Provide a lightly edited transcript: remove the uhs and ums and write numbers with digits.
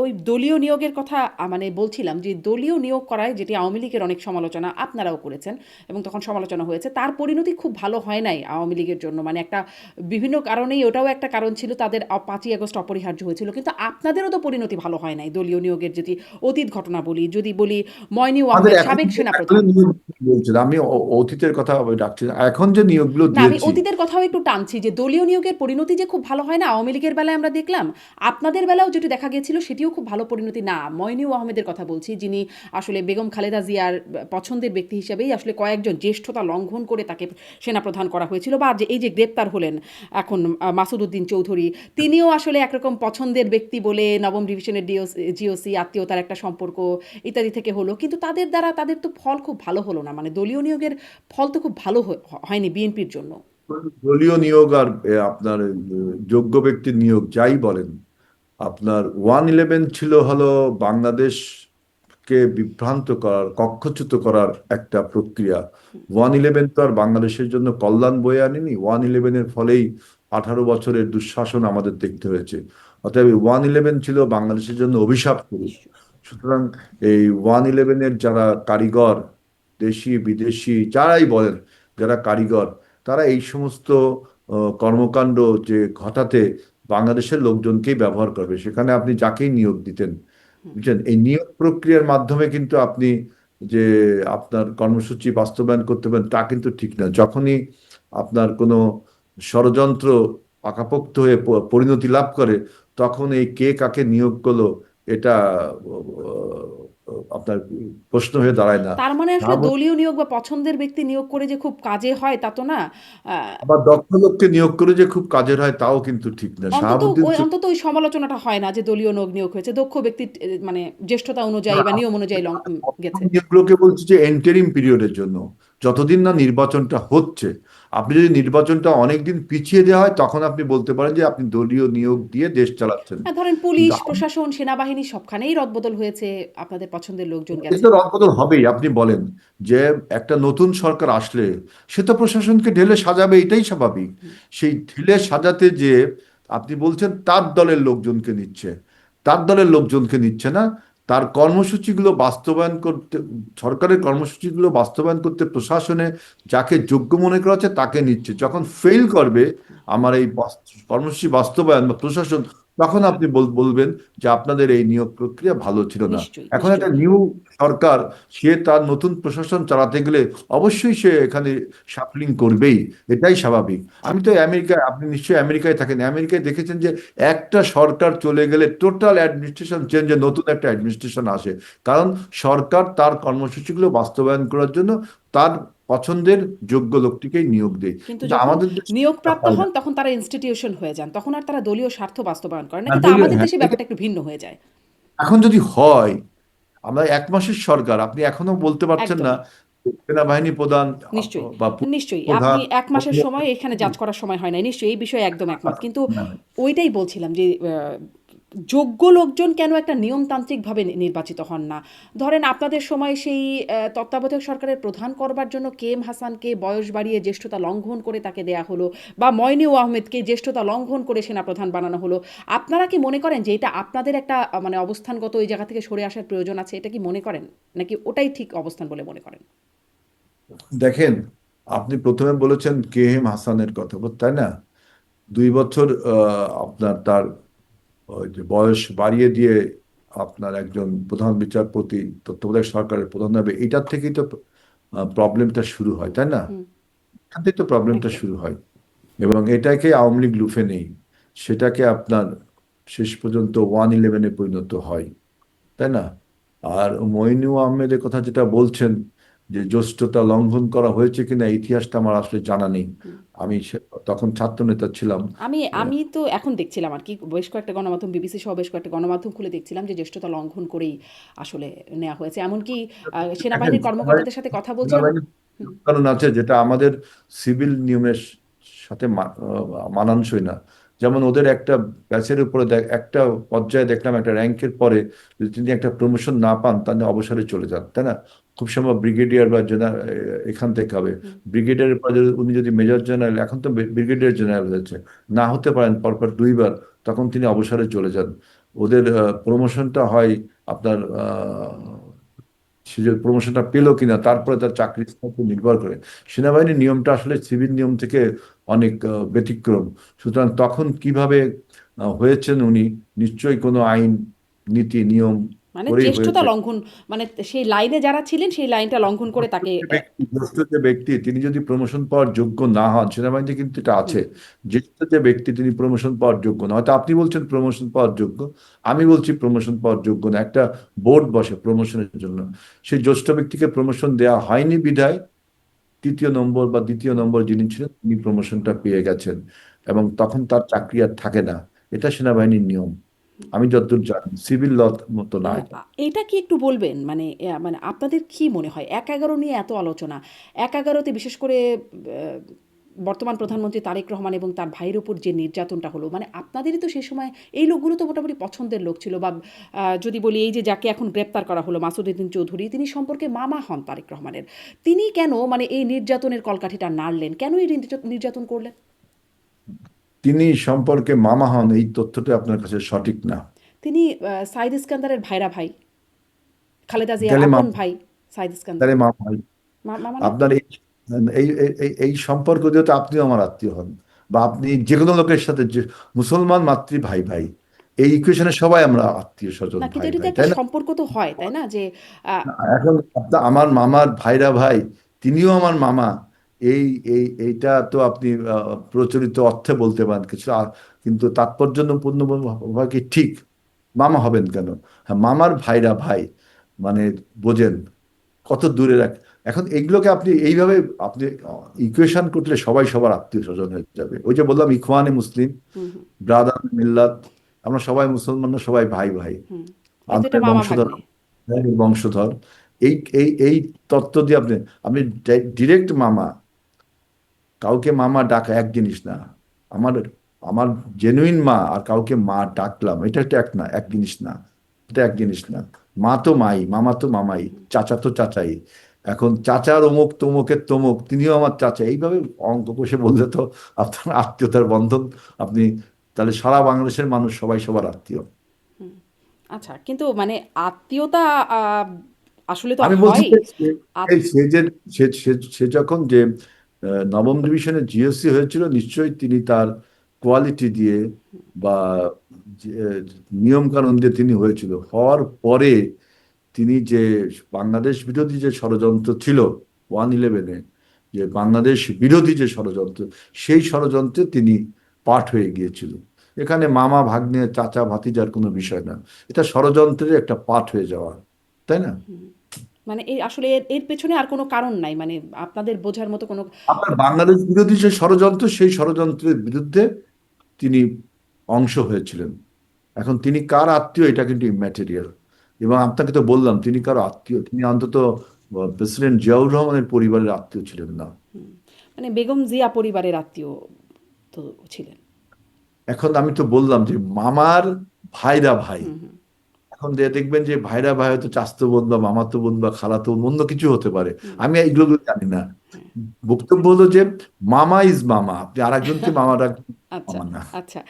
ওই দলীয় নিয়োগের কথা মানে বলছিলাম যে দলীয় নিয়োগ করায় যেটি আওয়ামী লীগের অনেক সমালোচনা আপনারাও করেছেন এবং তখন সমালোচনা হয়েছে, তার পরিণতি খুব ভালো হয় নাই আওয়ামী লীগের জন্য, মানে একটা বিভিন্ন কারণেই ওটাও একটা কারণ ছিল, তাদের 5ই আগস্ট অপরিহার্য হয়েছিল, কিন্তু আপনাদেরও তো পরিণতি ভালো হয় নাই দলীয় নিয়োগের। যদি অতীত ঘটনা বলি, যদি বলি ময়নিউ আমাদের আহমেদ এখন সাবেক এখন সেনাপ্রধান। নিয়োগ বলছেন, আমি অতীতের কথা ডাকছি না। এখন যে নিয়োগগুলো না, আমি দিয়েছি, অতীতের কথাও একটু টানছি যে দলীয় নিয়োগের পরিণতি যে খুব ভালো হয় না আওয়ামী লীগের বেলায় আমরা দেখলাম, আপনাদের বেলাও যেটি দেখা গিয়েছিল সেটিও খুব ভালো পরিণতি না। মইনুল আহমেদের কথা বলছি, যিনি আসলে বেগম খালেদা জিয়ার পছন্দের ব্যক্তি হিসেবেই আসলে কয়েকজন জ্যেষ্ঠতা লঙ্ঘন করে তাকে সেনাপ্রধান করা হয়েছিল, বা যে এই যে গ্রেপ্তার হলেন এখন মাসুদ উদ্দিন চৌধুরী, তিনিও আসলে একরকম পছন্দের ব্যক্তি বলে নবম ডিভিশনের জিওসি আত্মীয়তার একটা সম্পর্ক ইত্যাদি থেকে হলো, কিন্তু তাদের দ্বারা তাদের তো ফল খুব ভালো হলো না, মানে দলীয় নিয়োগের ফল তো খুব ভালো হয়নি বিএনপির জন্য। দলীয় নিয়োগ আর আপনার যোগ্য ব্যক্তির নিয়োগ যাই বলেন, আপনার 111 ছিল হলো বাংলাদেশকে বিভ্রান্ত করার, কক্ষচ্যুত করার একটা প্রক্রিয়া। 111 তো আর বাংলাদেশের জন্য কল্যাণ বয়ে আনেনি। 111-এর ফলেই 18 বছরের দুঃশাসন আমাদের দেখতে হয়েছে। অতএব 111 ছিল বাংলাদেশের জন্য অভিশাপ স্বরূপ। সুতরাং এই 111-এর যারা কারিগর, দেশি বিদেশি যারাই বলেন, যারা কারিগর, তারা এই সমস্ত কর্মকাণ্ড যে ঘটাতে বাংলাদেশের লোকজনকেই ব্যবহার করবে। সেখানে আপনি যাকেই নিয়োগ দিতেন, বুঝছেন, এই নিয়োগ প্রক্রিয়ার মাধ্যমে কিন্তু আপনি যে আপনার কর্মসূচি বাস্তবায়ন করতে পারেন তা কিন্তু ঠিক না। যখনই আপনার কোনো ষড়যন্ত্র পাকাপোক্ত হয়ে পরিণতি লাভ করে, তখন এই কে কাকে নিয়োগ করলো এটা আপনার প্রশ্ন হয়ে দাঁড়ায় না। তার মানে আসলে শাহাবুদ্দিন দলীয় নিয়োগ বা পছন্দের ব্যক্তি নিয়োগ করে যে খুব কাজে হয় তা তো না। আবার দক্ষ লোককে নিয়োগ করে যে খুব কাজের হয় তাও কিন্তু ঠিক না। শাহাবুদ্দিন অন্তত ওই সমালোচনাটা হয় না যে দলীয় নিয়োগ হয়েছে দক্ষ ব্যক্তি, মানে জ্যেষ্ঠতা অনুযায়ী বা নিয়ম অনুযায়ী গেছে। আমি এগুলোকে বলছি যে এন্টারিম পিরিয়ডের জন্য, যতদিন না নির্বাচনটা হচ্ছে। আপনি যদি নির্বাচনটা অনেকদিন পিছিয়ে দেওয়া হয়, তখন আপনি বলতে পারেন যে আপনি দলীয় নিয়োগ দিয়ে দেশ চালাচ্ছেন। হ্যাঁ, ধরেন কিন্তু পুলিশ প্রশাসন সেনাবাহিনী সবখানেই রদবদল হয়েছে, আপনাদের পছন্দের লোকজন এতে তো গেছেন। রদবদল হবেই। আপনি বলেন যে একটা নতুন সরকার আসলে সে তো প্রশাসনকে ঢেলে সাজাবে, এটাই স্বাভাবিক। সেই ঢেলে সাজাতে যে আপনি বলছেন তার দলের লোকজনকে নিচ্ছে, তার দলের লোকজনকে নিচ্ছে না। তার কর্মসূচিগুলো বাস্তবায়ন করতে, সরকারের কর্মসূচিগুলো বাস্তবায়ন করতে প্রশাসনে যাকে যোগ্য মনে করা হচ্ছে তাকে নিচ্ছে। যখন ফেল করবে আমার এই কর্মসূচি বাস্তবায়ন বা প্রশাসন, তখন আপনি বলবেন যে আপনাদের এই নিয়োগ প্রক্রিয়া ভালো ছিল না। নিশ্চয়ই, এখন একটা নিশ্চয়ই। নিউ সরকার, সে তার নতুন প্রশাসন চালাতে গেলে অবশ্যই সে এখানে শাফলিং করবেই, এটাই স্বাভাবিক। আমি তো আমেরিকায়, আপনি নিশ্চয়ই আমেরিকায় থাকেন, আমেরিকায় দেখেছেন যে একটা সরকার চলে গেলে টোটাল অ্যাডমিনিস্ট্রেশন চেঞ্জে নতুন একটা অ্যাডমিনিস্ট্রেশন আসে। কারণ সরকার তার কর্মসূচিগুলো বাস্তবায়ন করার জন্য তার পছন্দের যোগ্য লোকটিকেই নিয়োগ দেয়। কিন্তু কিন্তু যখন আমাদের দেশে তা নিয়োগপ্রাপ্ত হয় না। হন তখন তারা ইনস্টিটিউশন হয়ে যান, তখন আর তারা দলীয় স্বার্থ বাস্তবায়ন করেন না, হ্যাঁ, কিন্তু আমাদের হ্যাঁ, দেশে ব্যাপারটা একটু ভিন্ন হয়ে যায়। এখন যদি হয়, আমরা 1 মাসের সরকার, আপনি এখনো বলতে পারছেন না একদমই। সেনাবাহিনী প্রধান নিশ্চয়ই, বা পুলিশ নিশ্চয়ই। আপনি প্রধান। ১ মাসের সময় এখানে জাজ করার সময় হয় নাই। নিশ্চয়ই এই বিষয়ে একদম একমত। কিন্তু ওইটাই বলছিলাম যে যোগ্য লোকজন কেন একটা নিয়মতান্ত্রিকভাবে নির্বাচিত হন না? ধরেন আপনাদের সময় সেই তত্ত্বাবধায়ক সরকারের প্রধান করবার জন্য কেএম হাসানকে বয়স বাড়িয়ে জ্যেষ্ঠতা লঙ্ঘন করে তাকে দেয়া হলো, বা মইনুল আহমেদকে জ্যেষ্ঠতা লঙ্ঘন করে সেনাপ্রধান বানানো হলো। আপনারা কি মনে করেন যে এটা আপনাদের একটা মানে অবস্থানগত ওই জায়গা থেকে সরে আসার প্রয়োজন আছে? এটা কি মনে করেন? নাকি ওটাই ঠিক অবস্থান বলে মনে করেন? দেখেন, আপনি প্রথমে বলেছেন কে এম হাসানের কথা, তাই না? 2 বছর আপনার তার ওই যে বয়স বাড়িয়ে দিয়ে আপনার একজন প্রধান বিচারপতি তত্ত্বাবধায়ক সরকারের প্রধান হবে, এটার থেকেই তো প্রবলেমটা শুরু হয়, তাই না? হুম, এখান থেকে তো প্রবলেমটা একদম। শুরু হয়। এবং এটাকে আওয়ামী লীগ লুফে নেই, সেটাকে আপনার শেষ পর্যন্ত 111-এ পরিণত হয়, তাই না? আর মইনু আহমেদের কথা যেটা বলছেন, যে জ্যেষ্ঠতা লঙ্ঘন করা হয়েছে কিনা ইতিহাসটা আমার আসলে জানা নেই। হুম। আমি তখন ছাত্র নেতা ছিলাম। আমি আহ, আমি তো এখন দেখছিলাম আরকি, বেশ কয়েকটা গণমাধ্যম, বিবিসি সহ বেশ কয়েকটা গণমাধ্যম খুলে দেখছিলাম যে জ্যেষ্ঠতা লঙ্ঘন করেই আসলে নেয়া হয়েছে। এমনকি দেখেন, সেনাবাহিনীর কর্মকর্তাদের সাথে কথা বলছিলাম। সেনাবাহিনীর হুম, কারণ আছে যেটা আমাদের সিভিল নিয়মের সাথে মানানসই না। যেমন ওদের একটা ব্যাচের উপরে একটা পর্যায়ে দেখলাম, একটা র্যাঙ্কের পরে যদি তিনি একটা প্রমোশন না পান, তাহলে অবসরে চলে যান, তাই না? খুব সময় ব্রিগেডিয়ার বা জেনারেল এখান থেকে হবে। হুম। ব্রিগেডিয়ারের পর উনি যদি মেজর জেনারেল, এখন তো ব্রিগেডিয়ার জেনারেল হয়েছে, না হতে পারেন পরপর 2বার, তখন তিনি অবসরে চলে যান। ওদের প্রমোশনটা হয় আপনার সে যে প্রমোশনটা পেলো কিনা তারপরে তার চাকরির উপর নির্ভর করে। সেনাবাহিনীর নিয়মটা আসলে সিভিল নিয়ম থেকে অনেক ব্যতিক্রম। সুতরাং তখন কিভাবে হয়েছেন উনি, নিশ্চয়ই কোনো আইন নীতি নিয়ম মানে করেই জ্যেষ্ঠতা হয়েছে। লঙ্ঘন, মানে সেই লাইনে যারা ছিলেন সেই লাইনটা লঙ্ঘন করে তাকে জ্যেষ্ঠ যে ব্যক্তি তিনি যদি প্রমোশন পাওয়ার যোগ্য না হন, সেনাবাহিনীতে কিন্তু এটা আছে, হুম, জ্যেষ্ঠ যে ব্যক্তি তিনি প্রমোশন পাওয়ার যোগ্য না। হয়তো আপনি বলছেন প্রমোশন পাওয়ার যোগ্য, আমি বলছি প্রমোশন পাওয়ার যোগ্য না। একটা বোর্ড বসে প্রমোশনের জন্য, সেই জ্যেষ্ঠ ব্যক্তিকে প্রমোশন দেওয়া হয়নি বিধায় তৃতীয় নম্বর বা দ্বিতীয় হুম। নম্বর যিনি ছিলেন তিনি প্রমোশনটা পেয়ে গেছেন, এবং তখন তার চাকরি আর থাকে না। এটা সেনাবাহিনীর নিয়ম, আমি যতদূর জানি সিভিল ল মতো না এটা। এটা কি একটু বলবেন? মানে মানে আপনাদের কি মনে হয় ১/১১ নিয়ে এত আলোচনা। ১/১১-তে বিশেষ করে বর্তমান প্রধানমন্ত্রী তারেক রহমান এবং তার ভাইয়ের উপর যে নির্যাতনটা হলো, মানে আপনাদেরই তো সেই সময় এই লোকগুলো তো মোটামুটি পছন্দের লোক ছিল, বা যদি বলি এই যে যাকে এখন গ্রেপ্তার করা হলো মাসুদউদ্দিন চৌধুরী, তিনি সম্পর্কে মামা হন তারেক রহমানের। তিনি কেন মানে এই নির্যাতনের কলকাঠিটা নাড়লেন? কেন এই নির্যাতন করলেন? তিনি সম্পর্কে মামা হন এই তথ্যটা আপনার কাছে সঠিক না। তিনি সাইদ ইস্কান্দারের ভাইরা ভাই, খালেদা জিয়ার তাহলে আপন মামা, ভাই সাইদ ইস্কান্দার। তাহলে মামা হয়। মামা না? আপনার এই এই এই এই এই সম্পর্ক যেহেতু আপনিও আমার আত্মীয় হন, বা আপনি যে কোনো লোকের সাথে, যে মুসলমান মাতৃ ভাই ভাই, এই ইকুয়েশনে সবাই আমরা আত্মীয় স্বজন না, কিন্তু ভাই এটা তো ভাই, একটা তাই না? সম্পর্ক তো হয়, তাই না? যে এখন আমার মামার ভাইরা ভাই, তিনিও আমার মামা, এই এই এইটা তো আপনি প্রচলিত অর্থে বলতে পারেন কিছু, কিন্তু তাৎপর্যপূর্ণ ভাবে কি ঠিক মামা হবেন কেন? হ্যাঁ, মামার ভাইরা ভাই, মানে বোঝেন কত দূরে রাখ। এখন এইগুলোকে আপনি এইভাবে আপনি ইকুয়েশন করলে সবাই সবার আত্মীয় স্বজন হয়ে যাবে। ওই যে বললাম ইখওয়ানে মুসলিম, হুম, হুম, ব্রাদার মিল্লাত, আমরা সবাই মুসলমানরা সবাই ভাই ভাই, হুম। কিন্তু এটা আদরের মামা বংশধর, ভাগ্নে। আপনার বংশধর। এই এই এই তত্ত্ব দিয়ে আপনি আপনি ডিরেক্ট মামা, কাউকে মামা ডাকা এক জিনিস না। আমার আমার জেনুইন মা আর কাউকে মা ডাকলাম, এটা একটা এক না, এক জিনিস না, এটা এক জিনিস না। মা তো মাই, মামা তো মামাই, চাচা তো চাচাই। এখন চাচার অমুক তমুকের তমুক, তিনিও আমার চাচা, এইভাবে অঙ্ক কষে বললে তো আপনার আত্মীয়তার বন্ধন আপনি, তাহলে সারা বাংলাদেশের মানুষ সবাই সবার আত্মীয়। আচ্ছা, কিন্তু মানে আত্মীয়তা আসলে তো আর আমি বলছি হয়। যে আত- সে যে সে যখন যে নবম ডিভিশনে জিওসি হয়েছিল, নিশ্চয়ই তিনি তার কোয়ালিটি দিয়ে বা নিয়ম কানুন দিয়ে তিনি হয়েছিল। হওয়ার পরে তিনি যে বাংলাদেশ বিরোধী যে ষড়যন্ত্র ছিল 1/11-এ, যে বাংলাদেশ বিরোধী যে ষড়যন্ত্র, সেই ষড়যন্ত্রে তিনি পার্ট হয়ে গিয়েছিল। এখানে মামা ভাগ্নে চাচা ভাতিজার কোনো বিষয় না, এটা ষড়যন্ত্রের একটা পার্ট হয়ে যাওয়া, তাই না? মানে এই আসলে এর এর পেছনে আর কোনো কারণ নাই, মানে আপনাদের বোঝার মতো কোনো। আপনার বাংলাদেশ বিরোধী যে ষড়যন্ত্র, সেই ষড়যন্ত্রের বিরুদ্ধে তিনি অংশ হয়েছিলেন। এখন তিনি কার আত্মীয় এটা কিন্তু ইম্যাটেরিয়াল। এবং আপনাকে তো বললাম তিনি কারো আত্মীয়, তিনি অন্তত প্রেসিডেন্ট জিয়াউর রহমানের পরিবারের আত্মীয় ছিলেন না। মানে বেগম জিয়া পরিবারের আত্মীয় তো ছিলেন। এখন আমি তো বললাম যে মামার ভাইরা ভাই, হুম, হুম, এখন যে দেখবেন যে ভাইরা ভাই হয়তো চাচাতো বোন বা মামাতো বোন বা খালাতো বোন, অন্য কিছু হতে পারে, হুম, আমি এইগুলো জানি না। হ্যাঁ। বক্তব্য হলো যে মামা ইজ মামা, আপনি আরেকজনকে মামা ডাকবেন, আচ্ছা, মামা না। আচ্ছা।